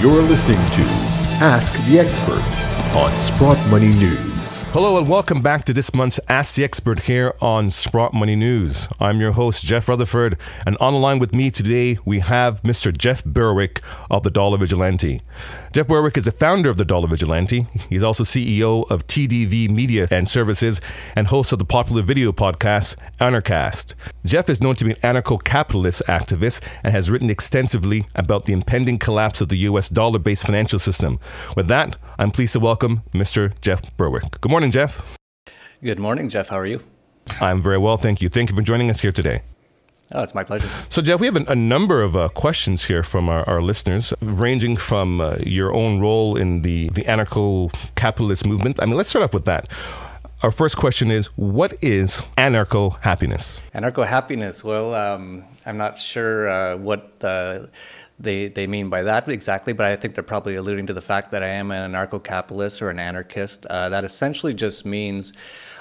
You're listening to Ask the Expert on Sprott Money News. Hello and welcome back to this month's Ask the Expert here on Sprott Money News. I'm your host, Jeff Rutherford, and on the line with me today we have Mr. Jeff Berwick of the Dollar Vigilante. Jeff Berwick is the founder of the Dollar Vigilante. He's also CEO of TDV Media Services and host of the popular video podcast Anarchast. Jeff is known to be an anarcho-capitalist activist and has written extensively about the impending collapse of the US dollar-based financial system. With that, I'm pleased to welcome Mr. Jeff Berwick. Good morning, Jeff. Good morning, Jeff. How are you? I'm very well, thank you. Thank you for joining us here today. Oh, it's my pleasure. So, Jeff, we have a number of questions here from our listeners, ranging from your own role in the anarcho-capitalist movement. I mean, let's start off with that. Our first question is, what is anarcho-happiness? Anarcho-happiness, well, I'm not sure what they mean by that exactly, but I think they're probably alluding to the fact that I am an anarcho-capitalist or an anarchist. That essentially just means,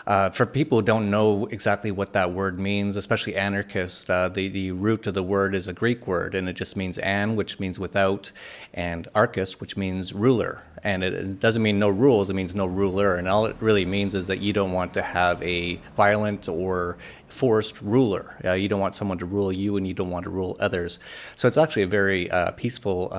for people who don't know exactly what that word means, especially anarchist, the root of the word is a Greek word, and it just means an, which means without, and archist, which means ruler. And it doesn't mean no rules, it means no ruler. And all it really means is that you don't want to have a violent or forced ruler. You don't want someone to rule you, and you don't want to rule others. So it's actually a very peaceful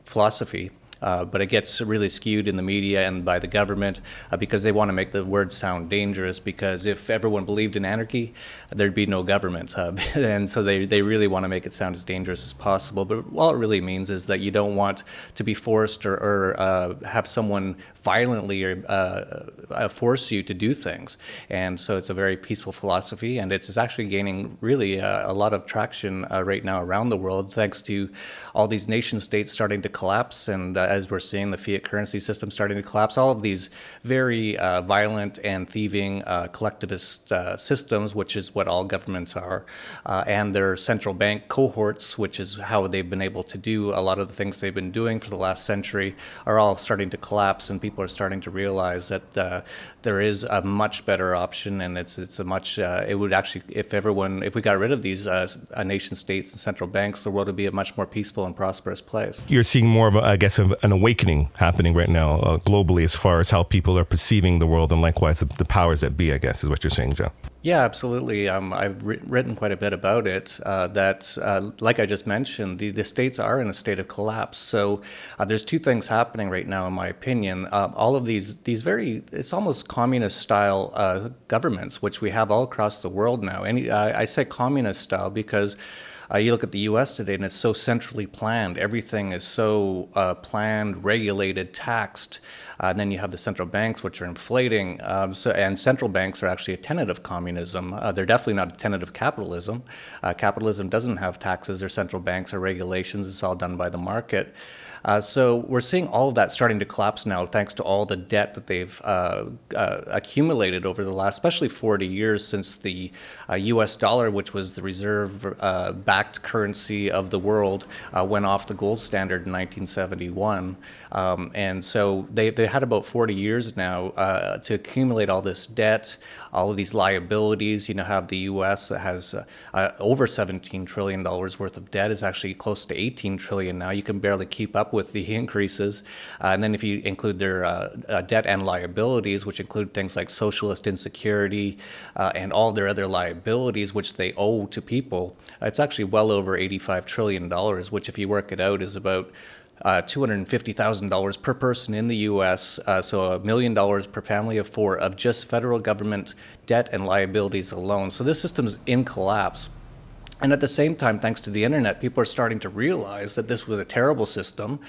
philosophy. But it gets really skewed in the media and by the government because they want to make the word sound dangerous, because if everyone believed in anarchy, there'd be no government. And so they really want to make it sound as dangerous as possible. But all it really means is that you don't want to be forced or have someone violently or force you to do things. And so it's a very peaceful philosophy, and it's actually gaining really a lot of traction right now around the world, thanks to all these nation states starting to collapse, and as we're seeing the fiat currency system starting to collapse, all of these very violent and thieving collectivist systems, which is what all governments are, and their central bank cohorts, which is how they've been able to do a lot of the things they've been doing for the last century, are all starting to collapse, and people are starting to realize that there is a much better option, and it's a much, it would actually, if we got rid of these nation states and central banks, the world would be a much more peaceful and prosperous place. You're seeing more of, I guess, an awakening happening right now globally as far as how people are perceiving the world, and likewise the powers that be, I guess, is what you're saying, Joe. Yeah, absolutely. I've written quite a bit about it, that, like I just mentioned, the states are in a state of collapse. So there's two things happening right now, in my opinion. All of these very, it's almost communist-style governments, which we have all across the world now. And I say communist-style because you look at the U.S. today, and it's so centrally planned. Everything is so planned, regulated, taxed. And then you have the central banks, which are inflating. And central banks are actually a tenet of communism. They're definitely not a tenet of capitalism. Capitalism doesn't have taxes or central banks or regulations. It's all done by the market. So we're seeing all of that starting to collapse now, thanks to all the debt that they've accumulated over the last, especially 40 years since the US dollar, which was the reserve-backed currency of the world, went off the gold standard in 1971. And so they had about 40 years now to accumulate all this debt, all of these liabilities. You know, have the US that has over $17 trillion worth of debt, is actually close to 18 trillion now. You can barely keep up with the increases. And then if you include their debt and liabilities, which include things like socialist insecurity and all their other liabilities, which they owe to people, it's actually well over $85 trillion, which if you work it out is about $250,000 per person in the U.S., so $1 million per family of four of just federal government debt and liabilities alone. So this system's in collapse. And at the same time, thanks to the internet, people are starting to realize that this was a terrible system.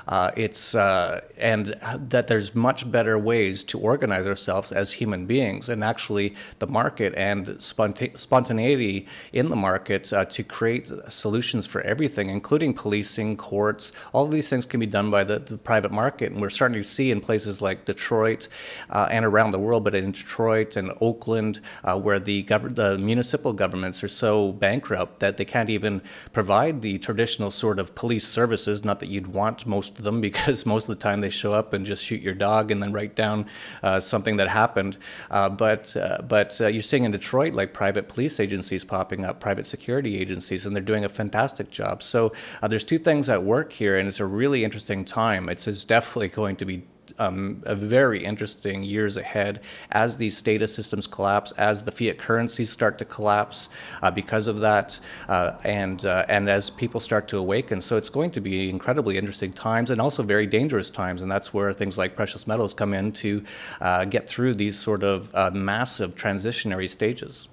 And that there's much better ways to organize ourselves as human beings, and actually the market and spontaneity in the market to create solutions for everything, including policing, courts. All of these things can be done by the private market, and we're starting to see in places like Detroit and around the world, but in Detroit and Oakland, where the municipal governments are so bankrupt up that they can't even provide the traditional sort of police services. Not that you'd want most of them, because most of the time they show up and just shoot your dog and then write down something that happened. But you're seeing in Detroit, like, private police agencies popping up, private security agencies, and they're doing a fantastic job. So there's two things at work here, and it's a really interesting time. It's definitely going to be a very interesting years ahead as these status systems collapse, as the fiat currencies start to collapse because of that, and as people start to awaken. So it's going to be incredibly interesting times, and also very dangerous times, and that's where things like precious metals come in to get through these sort of massive transitionary stages.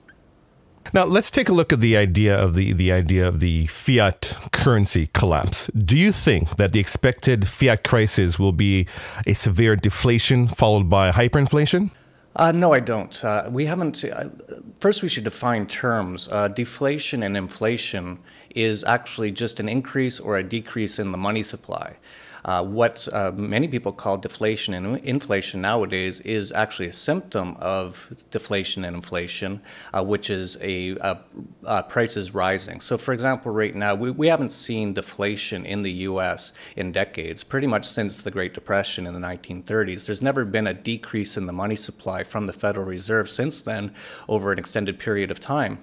Now, let's take a look at the idea of the fiat currency collapse. Do you think that the expected fiat crisis will be a severe deflation followed by hyperinflation? No, I don't. We haven't. First, we should define terms. Deflation and inflation is actually just an increase or a decrease in the money supply. What many people call deflation and inflation nowadays is actually a symptom of deflation and inflation, which is prices rising. So, for example, right now, we haven't seen deflation in the U.S. in decades, pretty much since the Great Depression in the 1930s. There's never been a decrease in the money supply from the Federal Reserve since then over an extended period of time.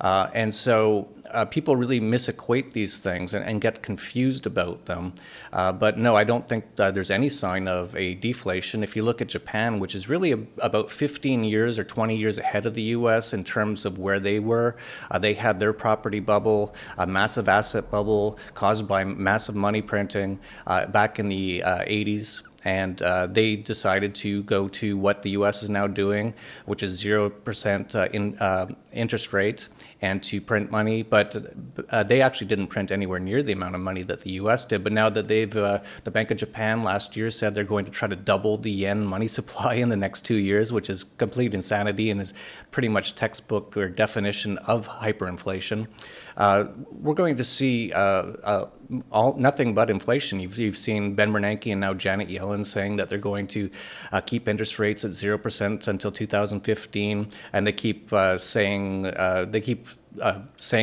And so people really misequate these things and get confused about them. But no, I don't think there's any sign of a deflation. If you look at Japan, which is really about 15 years or 20 years ahead of the U.S. in terms of where they were, they had their property bubble, a massive asset bubble caused by massive money printing back in the 80s. And they decided to go to what the U.S. is now doing, which is 0% interest rate, and to print money. But they actually didn't print anywhere near the amount of money that the U.S. did. But now that the Bank of Japan last year said they're going to try to double the yen money supply in the next 2 years, which is complete insanity and is pretty much textbook or definition of hyperinflation. We're going to see nothing but inflation. You've seen Ben Bernanke and now Janet Yellen saying that they're going to keep interest rates at 0% until 2015, and they keep saying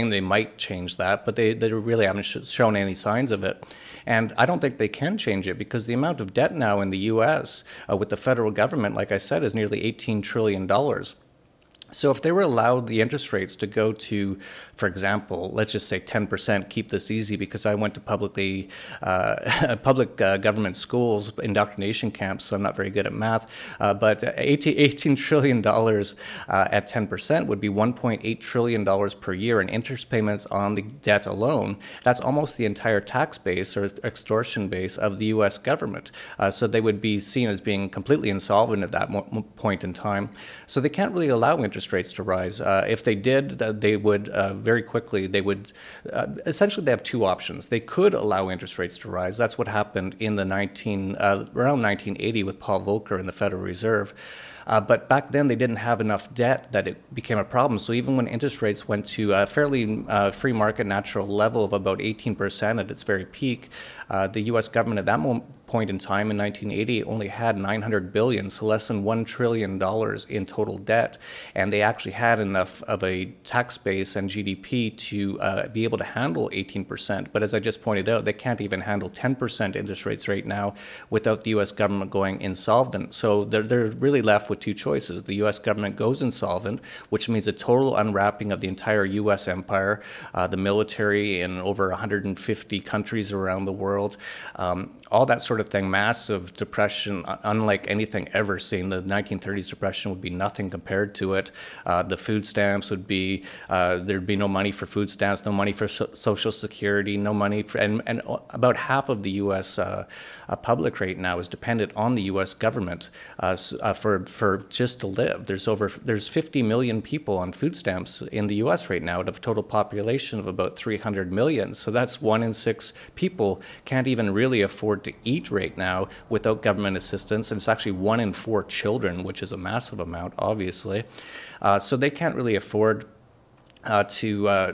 they might change that, but they really haven't shown any signs of it. And I don't think they can change it, because the amount of debt now in the U.S. With the federal government, like I said, is nearly $18 trillion. So if they were allowed the interest rates to go to, for example, let's just say 10%, keep this easy because I went to public government schools, indoctrination camps, so I'm not very good at math, but $18 trillion at 10% would be $1.8 trillion per year in interest payments on the debt alone. That's almost the entire tax base or extortion base of the U.S. government. So they would be seen as being completely insolvent at that point in time. So they can't really allow interest rates to rise. If they did, they would very quickly, essentially they have two options. They could allow interest rates to rise. That's what happened in the around 1980 with Paul Volcker in the Federal Reserve. But back then they didn't have enough debt that it became a problem. So even when interest rates went to a fairly free market natural level of about 18% at its very peak, the U.S. government at that point in time in 1980 only had $900 billion, so less than $1 trillion in total debt. And they actually had enough of a tax base and GDP to be able to handle 18%. But as I just pointed out, they can't even handle 10% interest rates right now without the U.S. government going insolvent. So they're really left with two choices. The U.S. government goes insolvent, which means a total unwrapping of the entire U.S. empire, the military in over 150 countries around the world, all that sort of thing, massive depression, unlike anything ever seen. The 1930s depression would be nothing compared to it. The food stamps would be, there'd be no money for food stamps, no money for Social Security, no money for, and about half of the U.S. Public right now is dependent on the U.S. government for just to live. There's 50 million people on food stamps in the U.S. right now out of a total population of about 300 million. So that's 1 in 6 people can't even really afford to eat right now without government assistance. And it's actually 1 in 4 children, which is a massive amount, obviously. So they can't really afford well,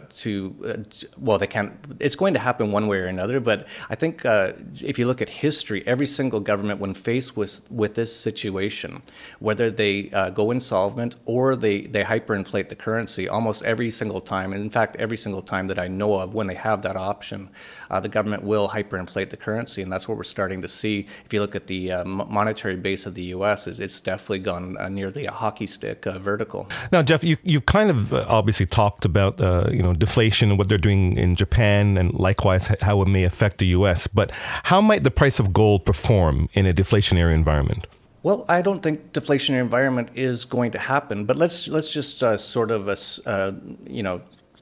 they can't. It's going to happen one way or another. But I think if you look at history, every single government, when faced with this situation, whether they go insolvent or they hyperinflate the currency, almost every single time, and in fact, every single time that I know of, when they have that option, the government will hyperinflate the currency, and that's what we're starting to see. If you look at the monetary base of the U.S., it's definitely gone nearly a hockey stick vertical. Now, Jeff, you kind of obviously talked about deflation and what they're doing in Japan, and likewise how it may affect the U.S. But how might the price of gold perform in a deflationary environment? Well, I don't think deflationary environment is going to happen. But let's just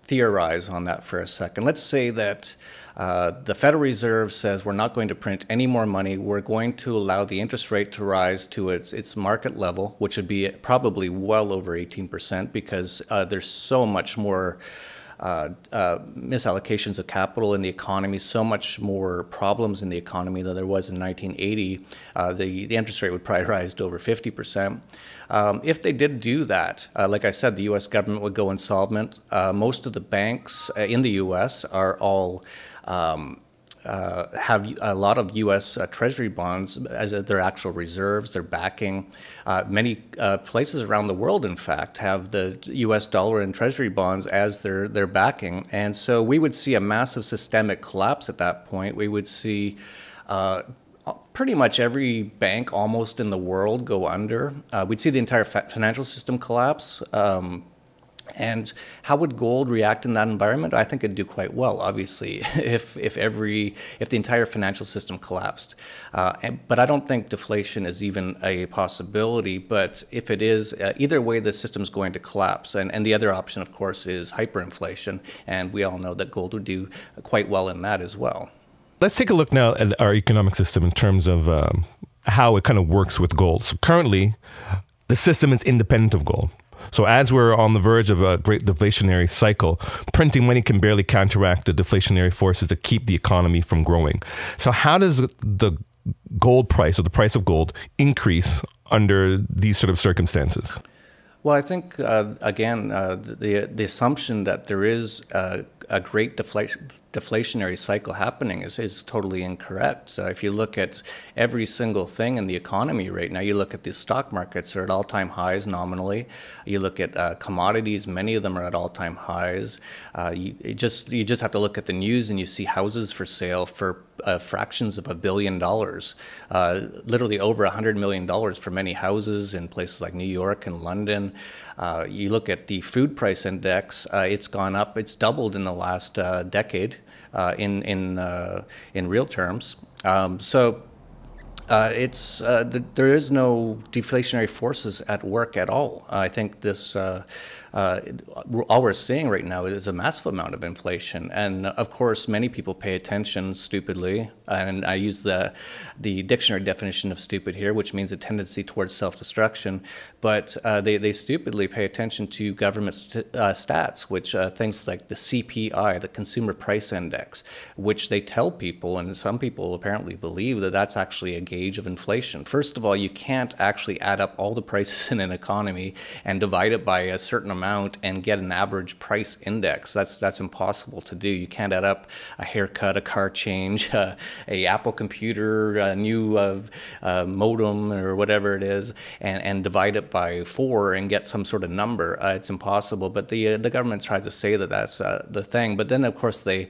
theorize on that for a second. Let's say that the Federal Reserve says we're not going to print any more money. We're going to allow the interest rate to rise to its market level, which would be probably well over 18%, because there's so much more misallocations of capital in the economy, so much more problems in the economy than there was in 1980. The interest rate would probably rise to over 50%. If they did do that, like I said, the U.S. government would go insolvent. Most of the banks in the U.S. are all have a lot of U.S. Treasury bonds as their actual reserves, their backing. Many places around the world, in fact, have the U.S. dollar and Treasury bonds as their backing. And so we would see a massive systemic collapse at that point. We would see pretty much every bank almost in the world go under. We'd see the entire financial system collapse. And how would gold react in that environment? I think it'd do quite well, obviously, if the entire financial system collapsed. But I don't think deflation is even a possibility. But if it is, either way, the system's going to collapse. And the other option, of course, is hyperinflation. And we all know that gold would do quite well in that as well. Let's take a look now at our economic system in terms of how it kind of works with gold. So currently, the system is independent of gold. So as we're on the verge of a great deflationary cycle, printing money can barely counteract the deflationary forces that keep the economy from growing. So how does the gold price, or the price of gold, increase under these sort of circumstances? Well, I think, again, the assumption that there is a great deflationary cycle happening is totally incorrect. So if you look at every single thing in the economy right now, you look at the stock markets are at all-time highs nominally. You look at commodities, many of them are at all-time highs. You just have to look at the news and you see houses for sale for fractions of $1 billion, literally over $100 million for many houses in places like New York and London. You look at the food price index; it's gone up. It's doubled in the last decade in real terms. There is no deflationary forces at work at all. I think this. All we're seeing right now is a massive amount of inflation, and of course, many people pay attention stupidly. And I use the dictionary definition of stupid here, which means a tendency towards self-destruction. But they stupidly pay attention to government stats, which things like the CPI, the Consumer Price Index, which they tell people, and some people apparently believe that that's actually a gauge of inflation. First of all, you can't actually add up all the prices in an economy and divide it by a certain amount and get an average price index. That's impossible to do. You can't add up a haircut, a car change, a Apple computer, a new modem or whatever it is, and divide it by 4 and get some sort of number. It's impossible. But the government tries to say that that's the thing. But then of course they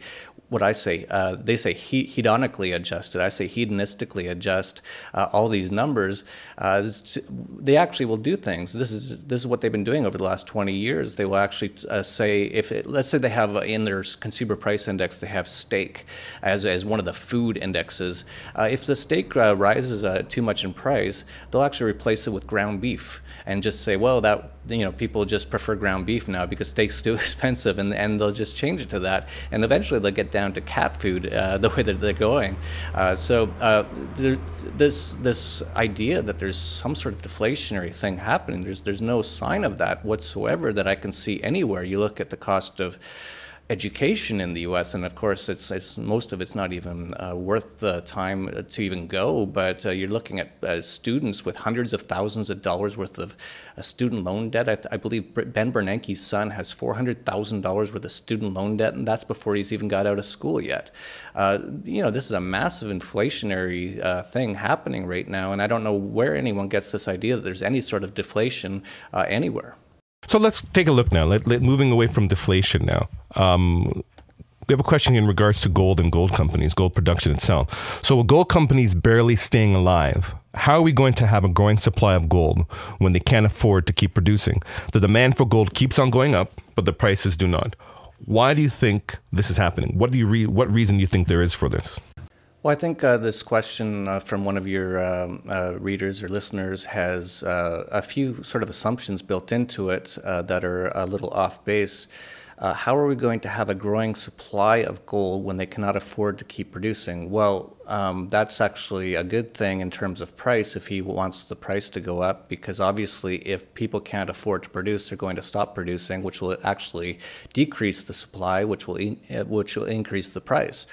say hedonically adjusted. I say hedonistically adjust all these numbers. They actually will do things. This is what they've been doing over the last 20 years. They will actually say, let's say they have in their consumer price index, they have steak as one of the food indexes. If the steak rises too much in price, they'll actually replace it with ground beef and just say, well, that people just prefer ground beef now because steak's too expensive, and they'll just change it to that, and eventually they'll get down to cat food the way that they're going. This idea that there's some sort of deflationary thing happening, there's no sign of that whatsoever that I can see anywhere. You look at the cost of education in the U.S. And of course, it's most of it's not even worth the time to even go. But you're looking at students with hundreds of thousands of dollars worth of student loan debt. I believe Ben Bernanke's son has $400,000 worth of student loan debt, and that's before he's even got out of school yet. This is a massive inflationary thing happening right now, and I don't know where anyone gets this idea that there's any sort of deflation anywhere. So let's take a look now. Moving away from deflation now. We have a question in regards to gold and gold companies, gold production itself. So with gold companies barely staying alive, how are we going to have a growing supply of gold when they can't afford to keep producing? The demand for gold keeps on going up, but the prices do not. Why do you think this is happening? What reason do you think there is for this? Well, I think this question from one of your readers or listeners has a few sort of assumptions built into it that are a little off base. How are we going to have a growing supply of gold when they cannot afford to keep producing? Well, that's actually a good thing in terms of price if he wants the price to go up, because obviously if people can't afford to produce, they're going to stop producing, which will actually decrease the supply, which will increase the price.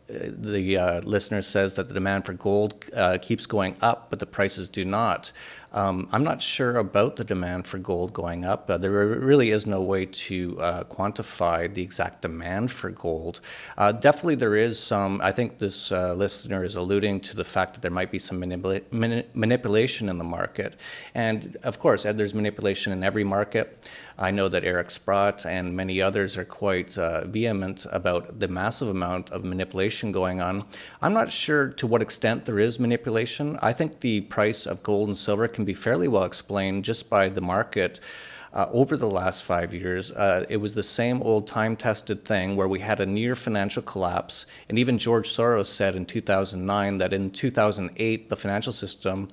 The listener says that the demand for gold keeps going up, but the prices do not. I'm not sure about the demand for gold going up. There really is no way to quantify the exact demand for gold. Definitely there is some. I think this listener is alluding to the fact that there might be some manipulation in the market. And of course, there's manipulation in every market. I know that Eric Sprott and many others are quite vehement about the massive amount of manipulation going on. I'm not sure to what extent there is manipulation. I think the price of gold and silver can be fairly well explained just by the market. Over the last 5 years, it was the same old time-tested thing where we had a near financial collapse. And even George Soros said in 2009 that in 2008, the financial system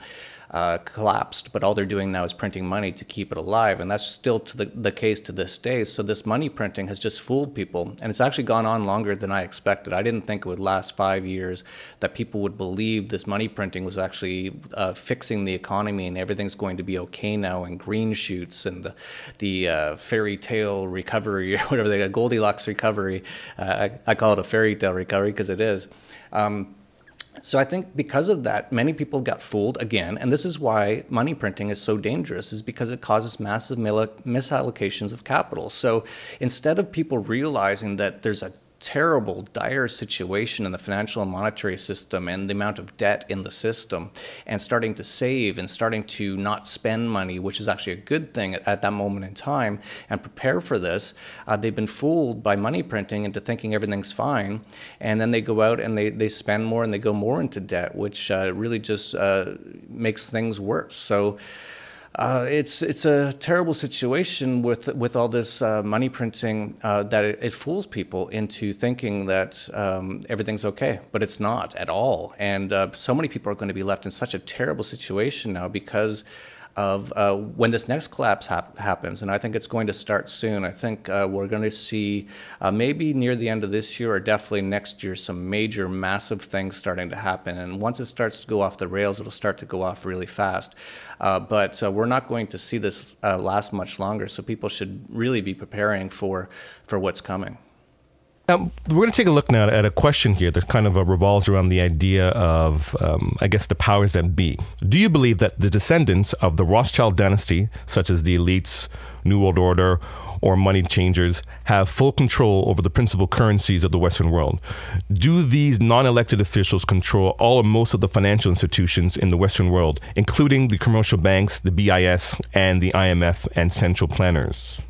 collapsed, but all they're doing now is printing money to keep it alive, and that's still the case to this day. So this money printing has just fooled people, and it's actually gone on longer than I expected. I didn't think it would last 5 years, that people would believe this money printing was actually fixing the economy and everything's going to be okay now, and green shoots and the fairy tale recovery, or whatever they got, Goldilocks recovery. I call it a fairy tale recovery because it is. So I think because of that, many people got fooled again, and this is why money printing is so dangerous, is because it causes massive misallocations of capital. So instead of people realizing that there's a terrible, dire situation in the financial and monetary system and the amount of debt in the system, and starting to save and starting to not spend money, which is actually a good thing at that moment in time, and prepare for this, they've been fooled by money printing into thinking everything's fine, and then they go out and they spend more and they go more into debt, which really just makes things worse. So it's a terrible situation with all this money printing that it fools people into thinking that everything's okay, but it's not at all. And so many people are going to be left in such a terrible situation now because of when this next collapse happens, and I think it's going to start soon. I think we're going to see maybe near the end of this year or definitely next year some major, massive things starting to happen. And once it starts to go off the rails, it'll start to go off really fast. But we're not going to see this last much longer, so people should really be preparing for what's coming. Now, we're going to take a look now at a question here that kind of revolves around the idea of, I guess, the powers that be. Do you believe that the descendants of the Rothschild dynasty, such as the elites, New World Order, or money changers, have full control over the principal currencies of the Western world? Do these non-elected officials control all or most of the financial institutions in the Western world, including the commercial banks, the BIS, and the IMF and central planners?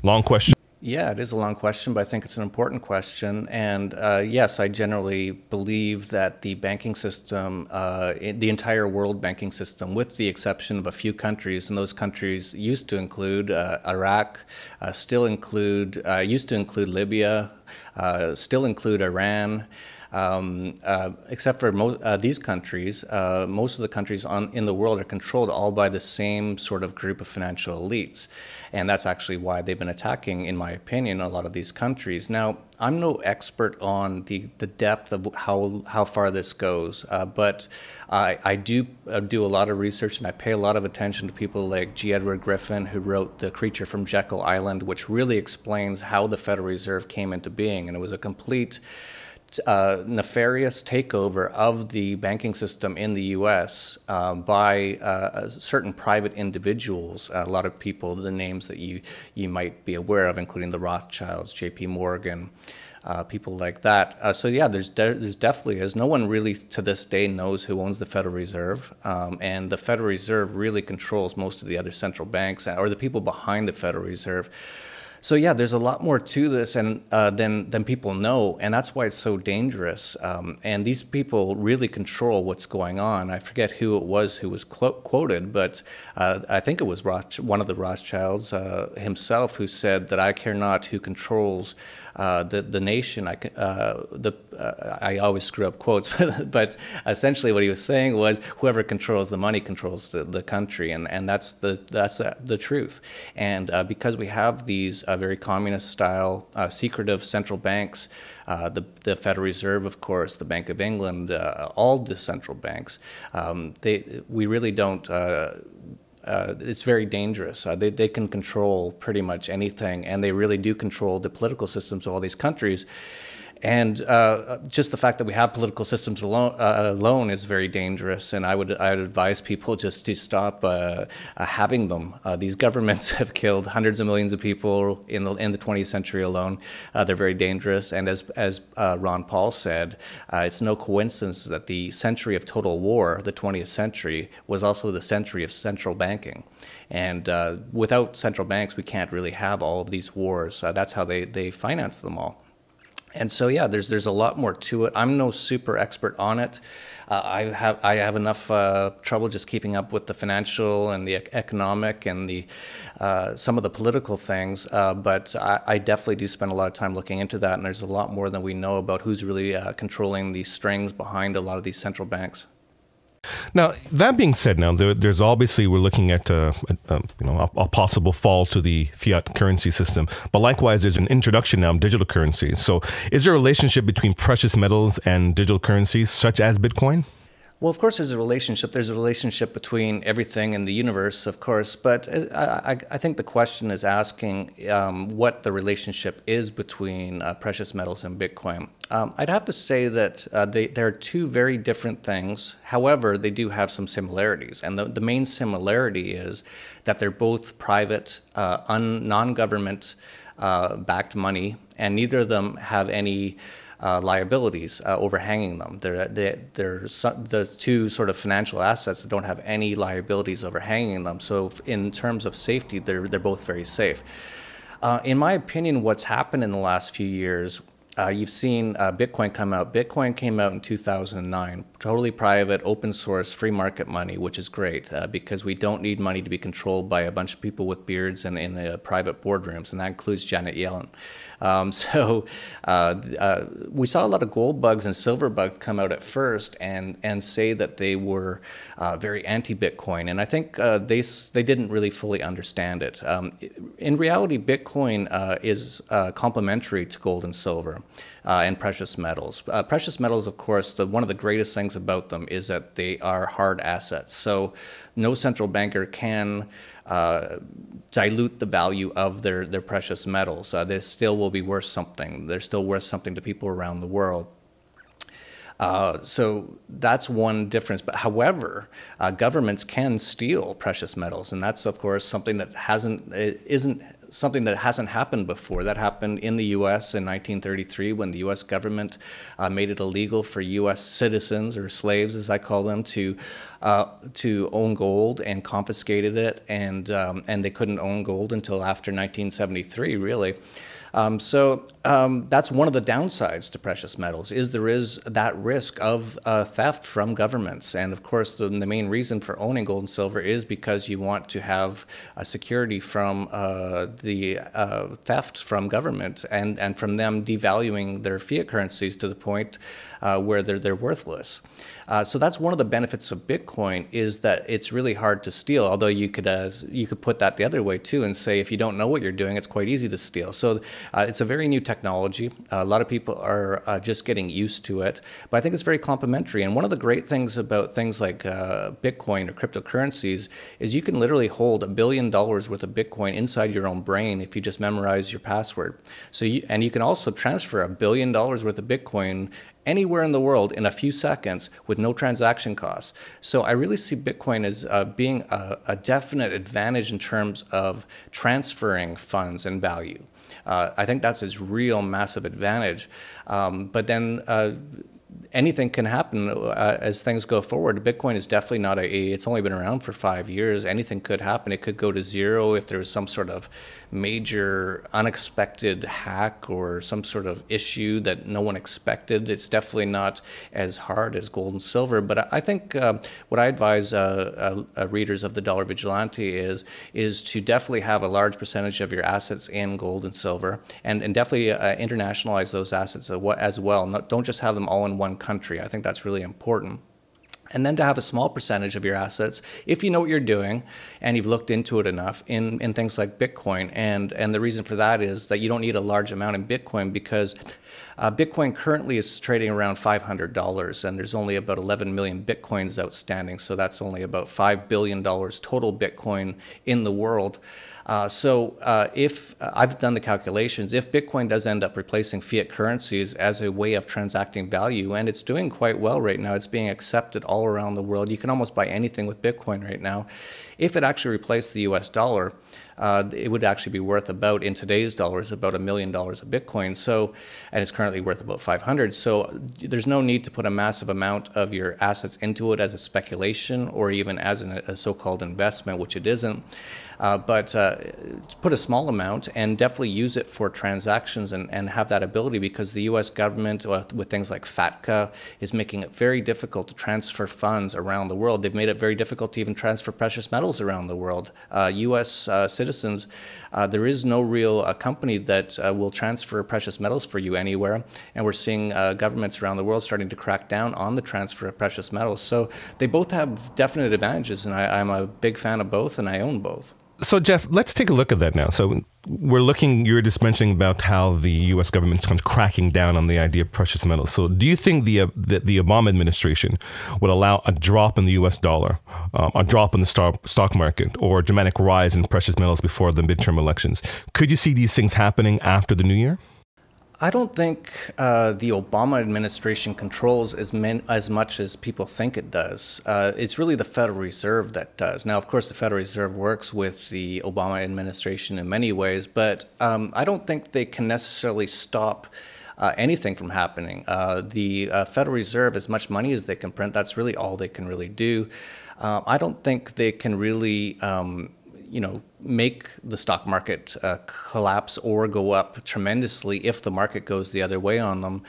Long question. Yeah, it is a long question, but I think it's an important question. And yes, I generally believe that the banking system, the entire world banking system, with the exception of a few countries, and those countries used to include Iraq, used to include Libya, still include Iran, Except for these countries, most of the countries in the world are controlled all by the same sort of group of financial elites. And that's actually why they've been attacking, in my opinion, a lot of these countries. Now, I'm no expert on the depth of how far this goes, but I do a lot of research, and I pay a lot of attention to people like G. Edward Griffin, who wrote The Creature from Jekyll Island, which really explains how the Federal Reserve came into being. And it was a complete nefarious takeover of the banking system in the U.S. By certain private individuals. A lot of people, the names that you might be aware of, including the Rothschilds, J.P. Morgan, people like that. So yeah, there's definitely is. No one really to this day knows who owns the Federal Reserve, and the Federal Reserve really controls most of the other central banks, or the people behind the Federal Reserve. So yeah, there's a lot more to this than people know, and that's why it's so dangerous. And these people really control what's going on. I forget who it was who was quoted, but I think it was one of the Rothschilds himself who said that I care not who controls the nation. I always screw up quotes, but essentially what he was saying was whoever controls the money controls the country, and that's the truth. And because we have these very communist-style, secretive central banks, the Federal Reserve, of course, the Bank of England, all the central banks, we really don't. It's very dangerous. They can control pretty much anything, and they really do control the political systems of all these countries. And just the fact that we have political systems alone is very dangerous, and I would advise people just to stop having them. These governments have killed hundreds of millions of people in the 20th century alone. They're very dangerous, and as Ron Paul said, it's no coincidence that the century of total war, the 20th century, was also the century of central banking. And without central banks, we can't really have all of these wars. That's how they finance them all. And so, yeah, there's a lot more to it. I'm no super expert on it. I have enough trouble just keeping up with the financial and the economic and the some of the political things. But I definitely do spend a lot of time looking into that. And there's a lot more than we know about who's really controlling the strings behind a lot of these central banks. Now, that being said, now there's obviously we're looking at a possible fall to the fiat currency system, but likewise there's an introduction now of digital currencies. So, is there a relationship between precious metals and digital currencies, such as Bitcoin? Well, of course, there's a relationship. There's a relationship between everything in the universe, of course. But I think the question is asking what the relationship is between precious metals and Bitcoin. I'd have to say that they're two very different things. However, they do have some similarities. And the main similarity is that they're both private, non-government backed money, and neither of them have any liabilities overhanging them. They're the two sort of financial assets that don't have any liabilities overhanging them. So in terms of safety, they're both very safe. In my opinion, what's happened in the last few years, you've seen Bitcoin come out. Bitcoin came out in 2009, totally private, open source, free market money, which is great because we don't need money to be controlled by a bunch of people with beards and in private boardrooms, and that includes Janet Yellen. We saw a lot of gold bugs and silver bugs come out at first and say that they were very anti-Bitcoin, and I think they didn't really fully understand it. In reality, Bitcoin is complementary to gold and silver and precious metals. Precious metals, of course, one of the greatest things about them is that they are hard assets. So no central banker can dilute the value of their precious metals. They still will be worth something. They're still worth something to people around the world. So that's one difference. But however, governments can steal precious metals, and that's of course something that isn't something that hasn't happened before. That happened in the U.S. in 1933 when the U.S. government made it illegal for U.S. citizens, or slaves as I call them, to own gold, and confiscated it, and they couldn't own gold until after 1973, really. That's one of the downsides to precious metals, is there is that risk of theft from governments. And of course, the main reason for owning gold and silver is because you want to have a security from the theft from government and from them devaluing their fiat currencies to the point where they're worthless. So that's one of the benefits of Bitcoin, is that it's really hard to steal. Although you could put that the other way too and say if you don't know what you're doing, it's quite easy to steal. So it's a very new technology. A lot of people are just getting used to it, but I think it's very complementary. And one of the great things about things like Bitcoin or cryptocurrencies is you can literally hold $1 billion worth of Bitcoin inside your own brain if you just memorize your password. So you can also transfer $1 billion worth of Bitcoin anywhere in the world in a few seconds with no transaction costs. So I really see Bitcoin as being a definite advantage in terms of transferring funds and value. I think that's its real massive advantage. But then anything can happen as things go forward. Bitcoin is definitely not it's only been around for 5 years. Anything could happen. It could go to zero if there was some sort of major unexpected hack or some sort of issue that no one expected. It's definitely not as hard as gold and silver. But I think what I advise readers of the Dollar Vigilante is to definitely have a large percentage of your assets in gold and silver, and definitely internationalize those assets as well. Don't just have them all in one country. I think that's really important. And then to have a small percentage of your assets, if you know what you're doing and you've looked into it enough, in things like Bitcoin. And the reason for that is that you don't need a large amount in Bitcoin, because Bitcoin currently is trading around $500, and there's only about 11 million Bitcoins outstanding. So that's only about $5 billion total Bitcoin in the world. If I've done the calculations, if Bitcoin does end up replacing fiat currencies as a way of transacting value, and it's doing quite well right now, it's being accepted all around the world. You can almost buy anything with Bitcoin right now. If it actually replaced the US dollar, it would actually be worth about, in today's dollars, about $1 million of Bitcoin. So, and it's currently worth about 500. So there's no need to put a massive amount of your assets into it as a speculation or even as a so-called investment, which it isn't. But put a small amount and definitely use it for transactions and have that ability, because the U.S. government, with things like FATCA, is making it very difficult to transfer funds around the world. They've made it very difficult to even transfer precious metals around the world. U.S. citizens, there is no real company that will transfer precious metals for you anywhere. And we're seeing governments around the world starting to crack down on the transfer of precious metals. So they both have definite advantages, and I'm a big fan of both, and I own both. So, Jeff, let's take a look at that now. So you were just mentioning about how the U.S. government's kind of cracking down on the idea of precious metals. So do you think the Obama administration would allow a drop in the U.S. dollar, a drop in the stock market, or a dramatic rise in precious metals before the midterm elections? Could you see these things happening after the new year? I don't think the Obama administration controls as much as people think it does. It's really the Federal Reserve that does. Now, of course, the Federal Reserve works with the Obama administration in many ways, but I don't think they can necessarily stop anything from happening. The Federal Reserve, as much money as they can print, that's really all they can really do. I don't think they can really make the stock market collapse or go up tremendously if the market goes the other way on them.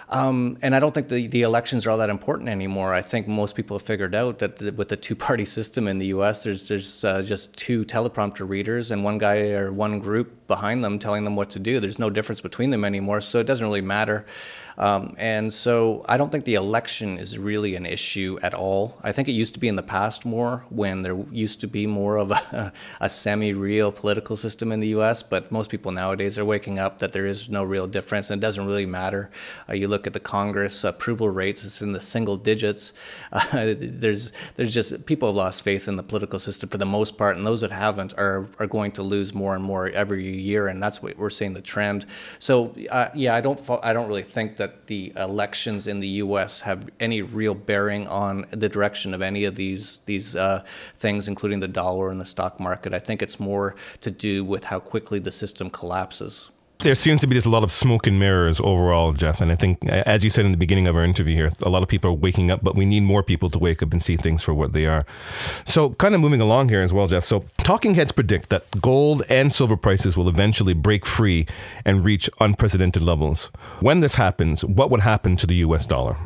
And I don't think the elections are all that important anymore. I think most people have figured out that with the two-party system in the U.S., there's just two teleprompter readers and one guy or one group behind them telling them what to do. There's no difference between them anymore, so it doesn't really matter. And so I don't think the election is really an issue at all. I think it used to be in the past more, when there used to be more of a semi-real political system in the U.S., but most people nowadays are waking up that there is no real difference, and it doesn't really matter. You look at the Congress approval rates, it's in the single digits. There's just, people have lost faith in the political system for the most part, and those that haven't are going to lose more and more every year, and that's what we're seeing, the trend. So yeah, I don't really think that the elections in the U.S. have any real bearing on the direction of any of these things, including the dollar and the stock market. I think it's more to do with how quickly the system collapses. There seems to be just a lot of smoke and mirrors overall, Jeff. And I think, as you said in the beginning of our interview here, a lot of people are waking up, but we need more people to wake up and see things for what they are. So kind of moving along here as well, Jeff. So talking heads predict that gold and silver prices will eventually break free and reach unprecedented levels. When this happens, what would happen to the US dollar?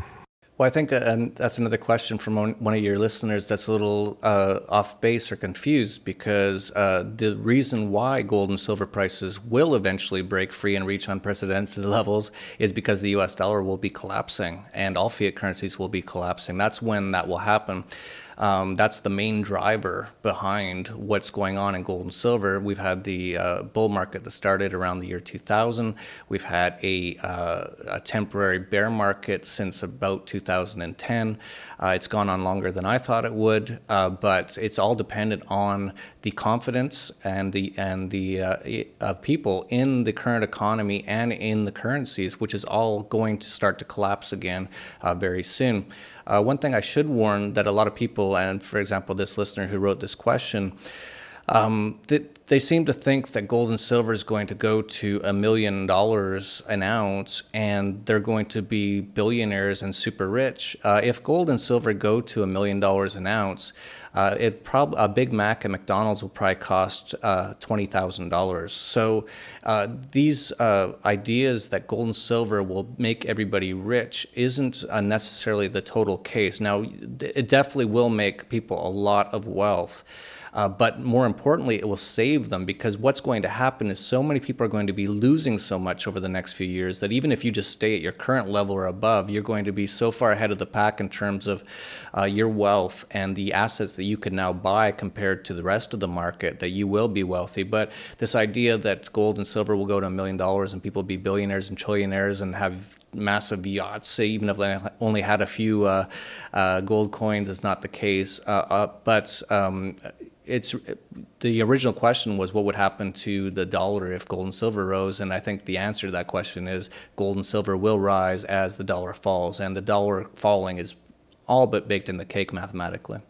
Well, I think and that's another question from one of your listeners that's a little off base or confused, because the reason why gold and silver prices will eventually break free and reach unprecedented levels is because the US dollar will be collapsing and all fiat currencies will be collapsing. That's when that will happen. That's the main driver behind what's going on in gold and silver. We've had the bull market that started around the year 2000. We've had a temporary bear market since about 2010. It's gone on longer than I thought it would, but it's all dependent on the confidence and the of people in the current economy and in the currencies, which is all going to start to collapse again very soon. One thing I should warn that a lot of people, and for example, this listener who wrote this question, they seem to think that gold and silver is going to go to $1 million an ounce and they're going to be billionaires and super rich. If gold and silver go to $1 million an ounce, a Big Mac at McDonald's will probably cost $20,000. So these ideas that gold and silver will make everybody rich isn't necessarily the total case. Now, it definitely will make people a lot of wealth. But more importantly, it will save them, because what's going to happen is so many people are going to be losing so much over the next few years that even if you just stay at your current level or above, you're going to be so far ahead of the pack in terms of your wealth and the assets that you can now buy compared to the rest of the market, that you will be wealthy. But this idea that gold and silver will go to $1 million and people will be billionaires and trillionaires and have massive yachts, even if they only had a few gold coins, is not the case. It's the original question was what would happen to the dollar if gold and silver rose, and I think the answer to that question is gold and silver will rise as the dollar falls, and the dollar falling is all but baked in the cake mathematically.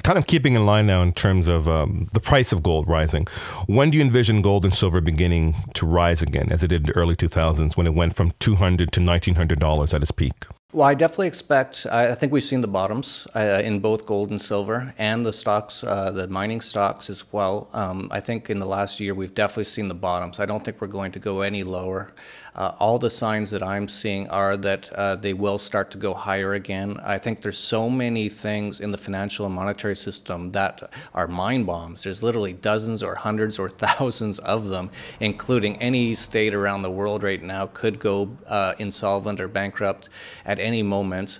Kind of keeping in line now in terms of the price of gold rising, when do you envision gold and silver beginning to rise again, as it did in the early 2000s when it went from $200 to $1,900 at its peak? Well, I definitely expect, I think we've seen the bottoms in both gold and silver, and the stocks, the mining stocks as well. I think in the last year we've definitely seen the bottoms. I don't think we're going to go any lower. All the signs that I'm seeing are that they will start to go higher again. I think there's so many things in the financial and monetary system that are mind bombs. There's literally dozens or hundreds or thousands of them, including any state around the world right now could go insolvent or bankrupt at any moment.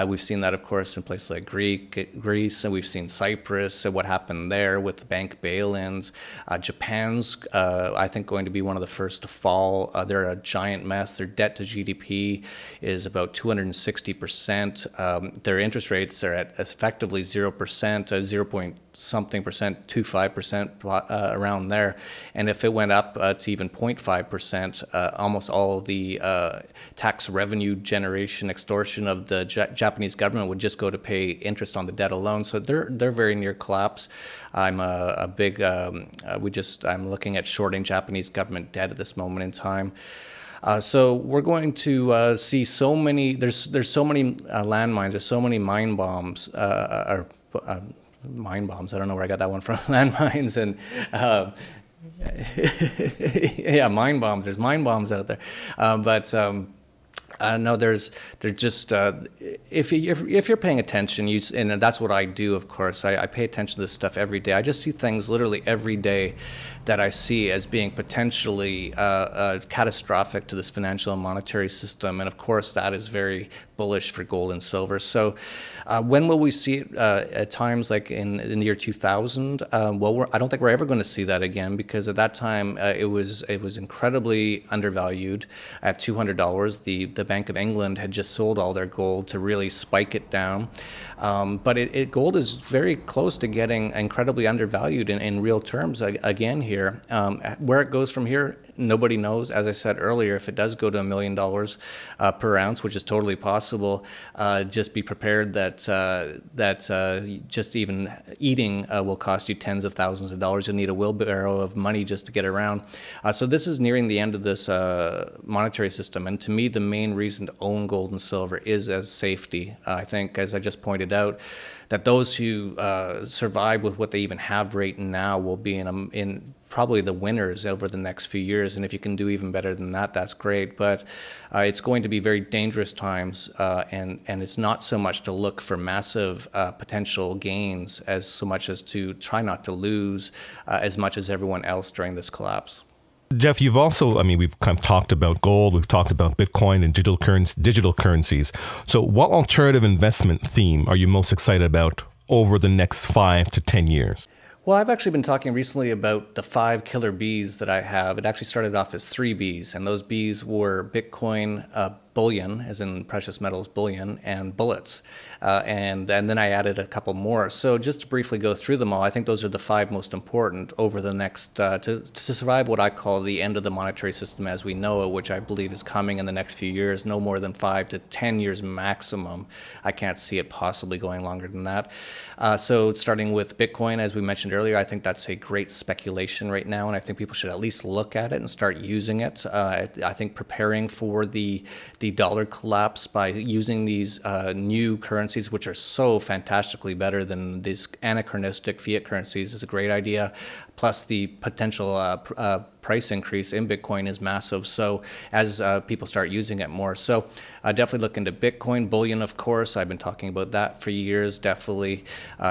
We've seen that, of course, in places like Greece, and we've seen Cyprus, and what happened there with the bank bail-ins. Japan's, I think, going to be one of the first to fall. They're a giant mess. Their debt to GDP is about 260%. Their interest rates are at effectively 0%, 0. Something percent, 25% around there. And if it went up to even 0.5%, almost all the tax revenue generation extortion of the Japanese government would just go to pay interest on the debt alone. So they're very near collapse. I'm a big, I'm looking at shorting Japanese government debt at this moment in time. So we're going to see so many, there's so many landmines, there's so many mine bombs, mine bombs. I don't know where I got that one from. Landmines and yeah, mine bombs. There's mine bombs out there, no, there's just if you're paying attention, and that's what I do. Of course, I pay attention to this stuff every day. I just see things literally every day that I see as being potentially catastrophic to this financial and monetary system, and of course that is very bullish for gold and silver. So when will we see it? At times like in the year 2000? Well, I don't think we're ever going to see that again, because at that time it was incredibly undervalued at $200. The Bank of England had just sold all their gold to really spike it down. But gold is very close to getting incredibly undervalued in real terms again here. Where it goes from here, nobody knows. As I said earlier, if it does go to $1 million per ounce, which is totally possible, possible, just be prepared that just even eating will cost you tens of thousands of dollars. You'll need a wheelbarrow of money just to get around. So this is nearing the end of this monetary system. And to me, the main reason to own gold and silver is as safety. I think, as I just pointed out, that those who survive with what they even have right now will be in probably the winners over the next few years. And if you can do even better than that, that's great. But it's going to be very dangerous times, and it's not so much to look for massive potential gains as so much as to try not to lose as much as everyone else during this collapse. Jeff, you've also, we've kind of talked about gold, we've talked about Bitcoin and digital currencies. So what alternative investment theme are you most excited about over the next 5 to 10 years? Well, I've actually been talking recently about the 5 killer Bs that I have. It actually started off as 3 Bs, and those Bs were Bitcoin, bullion, as in precious metals bullion, and bullets. And then I added a couple more. So just to briefly go through them all, I think those are the 5 most important over the next, to survive what I call the end of the monetary system as we know it, which I believe is coming in the next few years, no more than 5 to 10 years maximum. I can't see it possibly going longer than that. So starting with Bitcoin, as we mentioned earlier, I think that's a great speculation right now, and I think people should at least look at it and start using it. I think preparing for the dollar collapse by using these new currencies, which are so fantastically better than these anachronistic fiat currencies, is a great idea. Plus the potential price increase in Bitcoin is massive. So as people start using it more. So definitely look into Bitcoin. Bullion, of course, I've been talking about that for years. Definitely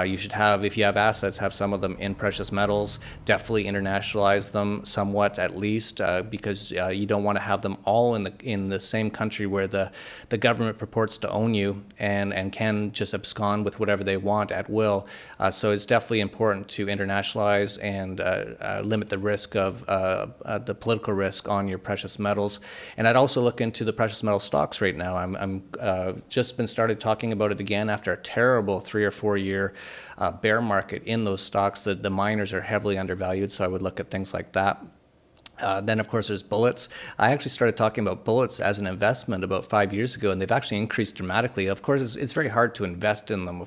you should have, if you have assets, have some of them in precious metals. Definitely internationalize them somewhat at least, because you don't want to have them all in the same country where the government purports to own you and can just abscond with whatever they want at will. So it's definitely important to internationalize and limit the risk of the political risk on your precious metals. And I'd also look into the precious metal stocks right now. I'm just been started talking about it again after a terrible 3 or 4 year bear market in those stocks. The miners are heavily undervalued, so I would look at things like that. Then, of course, there's bullets. I actually started talking about bullets as an investment about 5 years ago, and they've actually increased dramatically. Of course, it's very hard to invest in them.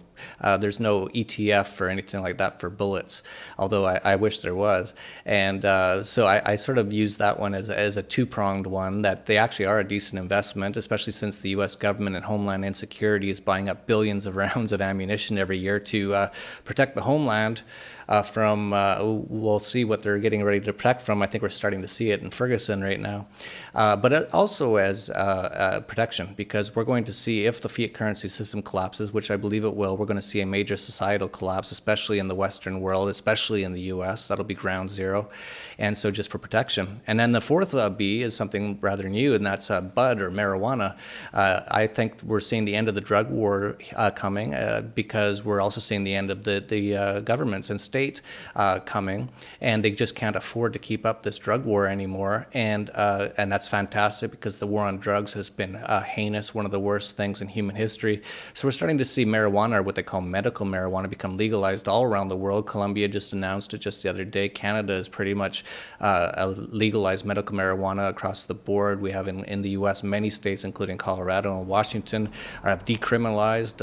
There's no ETF or anything like that for bullets, although I wish there was. And so I sort of use that one as a two-pronged one, that they actually are a decent investment, especially since the U.S. government and Homeland Insecurity is buying up billions of rounds of ammunition every year to protect the homeland from, we'll see what they're getting ready to protect from. I think we're starting to see it in Ferguson right now. But also as protection, because we're going to see, if the fiat currency system collapses, which I believe it will, we're going to see a major societal collapse, especially in the Western world, especially in the US. That'll be ground zero. And so just for protection. And then the fourth B is something rather new, and that's bud or marijuana. I think we're seeing the end of the drug war coming, because we're also seeing the end of the governments and state coming, and they just can't afford to keep up this drug war anymore. And that's fantastic, because the war on drugs has been heinous, one of the worst things in human history. So we're starting to see marijuana, or what they call medical marijuana, become legalized all around the world. Colombia just announced it just the other day. Canada is pretty much legalized medical marijuana across the board. We have in the U.S. many states, including Colorado and Washington, have decriminalized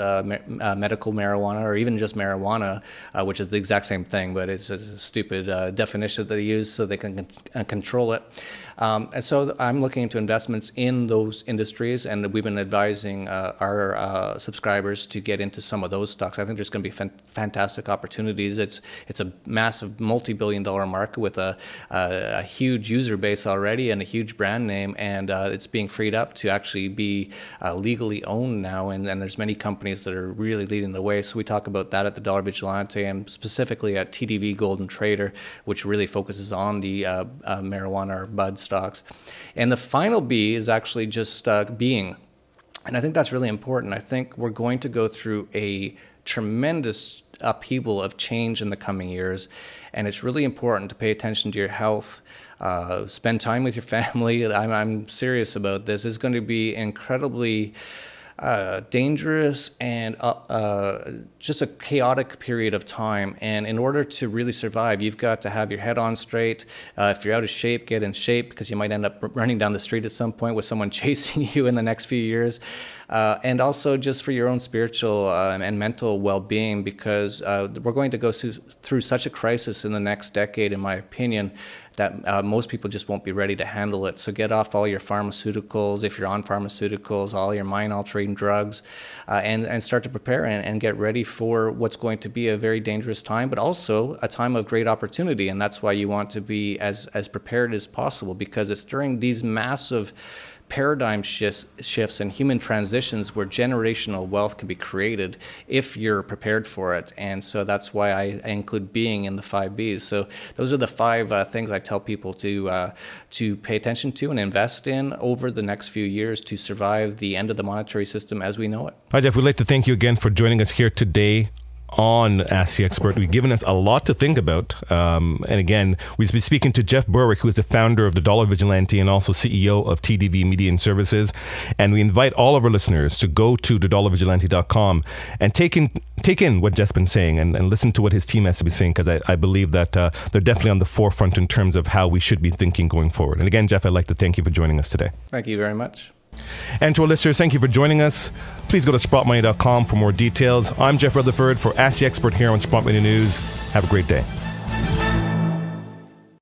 medical marijuana, or even just marijuana, which is the exact same thing, but it's a stupid definition that they use so they can control it. And so I'm looking into investments in those industries, and we've been advising our subscribers to get into some of those stocks. I think there's going to be fantastic opportunities. It's a massive multi-billion-dollar market with a huge user base already and a huge brand name, and it's being freed up to actually be legally owned now, and there's many companies that are really leading the way. So we talk about that at the Dollar Vigilante, and specifically at TDV Golden Trader, which really focuses on the marijuana or bud stocks. And the final B is actually just being. And I think that's really important. I think we're going to go through a tremendous upheaval of change in the coming years, and it's really important to pay attention to your health, spend time with your family. I'm serious about this. It's going to be incredibly dangerous and just a chaotic period of time. And in order to really survive, you've got to have your head on straight. If you're out of shape, get in shape, because you might end up running down the street at some point with someone chasing you in the next few years. and also just for your own spiritual and mental well-being, because we're going to go through such a crisis in the next decade, in my opinion, that most people just won't be ready to handle it. So get off all your pharmaceuticals, if you're on pharmaceuticals, all your mind-altering drugs, and start to prepare and get ready for what's going to be a very dangerous time, but also a time of great opportunity. And that's why you want to be as prepared as possible, because it's during these massive paradigm shifts and human transitions where generational wealth can be created if you're prepared for it. And so that's why I include being in the 5 Bs. So those are the 5 things I tell people to pay attention to and invest in over the next few years to survive the end of the monetary system as we know it. Hi, Jeff. We'd like to thank you again for joining us here today on Ask the Expert. You've given us a lot to think about. And again, we've been speaking to Jeff Berwick, who is the founder of the Dollar Vigilante and also CEO of TDV Media Services. And we invite all of our listeners to go to thedollarvigilante.com and take in what Jeff's been saying and listen to what his team has to be saying, because I believe that they're definitely on the forefront in terms of how we should be thinking going forward. And again, Jeff, I'd like to thank you for joining us today. Thank you very much. And to our listeners, thank you for joining us. Please go to sprottmoney.com for more details. I'm Jeff Rutherford for Ask the Expert here on Sprott Media News. Have a great day.